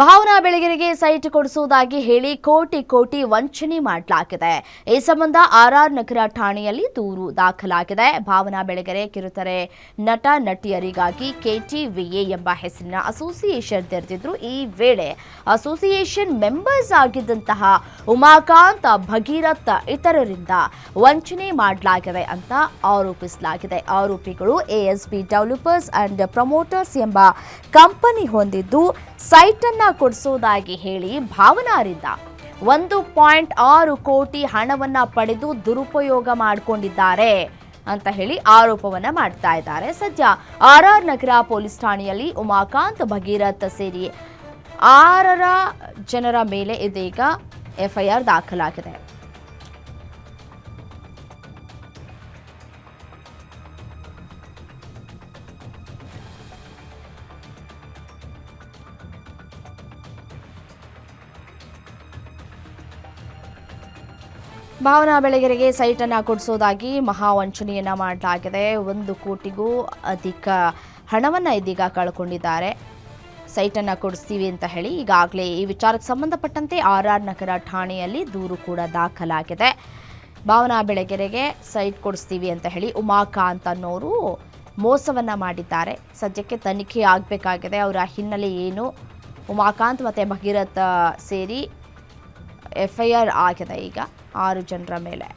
Bhavana ಬೆಳಗೆರೆಗೆ site ಕೊಡಿಸುವುದಾಗಿ ಹೇಳಿ ಕೋಟಿ ವಂಚನೆ ಮಾಡಲಾಗಿದೆ. ಈ ಸಂಬಂಧ ಆರ್ಆರ್ ನಗರ ಠಾಣೆಯಲ್ಲಿ ದೂರು ದಾಖಲಾಗಿದೆ. ಭಾವನಾ ಬೆಳಗೆರೆ ಕಿರುತೆರೆ ನಟ ನಟಿಯರಿಗಾಗಿ KTVA ಎಂಬ ಹೆಸರಿನ ಅಸೋಸಿಯೇಷನ್ ತೆರೆದಿದ್ರು. ಈ ವೇಳೆ ಅಸೋಸಿಯೇಷನ್ ಮೆಂಬರ್ಸ್ ಆಗಿದ್ದಂತಹ ಉಮಾಕಾಂತ್, ಭಗೀರಥ್ ಇತರರಿಂದ ವಂಚನೆ ಮಾಡಲಾಗಿದೆ ಅಂತ ಆರೋಪಿಸಲಾಗಿದೆ. ಆರೋಪಿಗಳು ASB ಡೆವಲಪರ್ಸ್ ಅಂಡ್ ಪ್ರಮೋಟರ್ಸ್ ಎಂಬ ಕಂಪನಿ ಹೊಂದಿದ್ದು ಸೈಟ್ ಅನ್ನ ಕೊಡಿಸುವುದಾಗಿ ಹೇಳಿ ಭಾವನಾರಿಂದ 1.6 ಕೋಟಿ ಹಣವನ್ನ ಪಡೆದು ದುರುಪಯೋಗ ಮಾಡಿಕೊಂಡಿದ್ದಾರೆ ಅಂತ ಹೇಳಿ ಆರೋಪವನ್ನ ಮಾಡ್ತಾ ಇದ್ದಾರೆ. ಸದ್ಯ ಆರ್ಆರ್ ನಗರ ಪೊಲೀಸ್ ಠಾಣೆಯಲ್ಲಿ ಉಮಾಕಾಂತ್, ಭಗೀರಥ್ ಸೇರಿ 6 ಜನರ ಮೇಲೆ ಇದೀಗ FIR ದಾಖಲಾಗಿದೆ. ಭಾವನಾ ಬೆಳಗೆರೆಗೆ ಸೈಟ್ ಅನ್ನು ಕೊಡಿಸೋದಾಗಿ ಮಹಾವಂಚನೆಯನ್ನ ಮಾಡಲಾಗಿದೆ. 1 ಕೋಟಿಗೂ ಅಧಿಕ ಹಣವನ್ನು ಇದೀಗ ಕಳ್ಕೊಂಡಿದ್ದಾರೆ. ಸೈಟ್ ಅನ್ನು ಕೊಡಿಸ್ತೀವಿ ಅಂತ ಹೇಳಿ ಈಗಾಗಲೇ ಈ ವಿಚಾರಕ್ಕೆ ಸಂಬಂಧಪಟ್ಟಂತೆ ಆರ್ಆರ್ ನಗರ ಠಾಣೆಯಲ್ಲಿ ದೂರು ಕೂಡ ದಾಖಲಾಗಿದೆ. ಭಾವನಾ ಬೆಳಗೆರೆಗೆ ಸೈಟ್ ಕೊಡಿಸ್ತೀವಿ ಅಂತ ಹೇಳಿ ಉಮಾಕಾಂತ್ ಅನ್ನೋರು ಮೋಸವನ್ನ ಮಾಡಿದ್ದಾರೆ. ಸದ್ಯಕ್ಕೆ ತನಿಖೆ ಆಗಬೇಕಾಗಿದೆ. ಅವರ ಹಿನ್ನೆಲೆ ಏನು, ಉಮಾಕಾಂತ್ ಮತ್ತು ಭಗೀರಥ್ ಸೇರಿ FIR ಆಗಿದೆ ಈಗ 6 ಜನರ ಮೇಲೆ.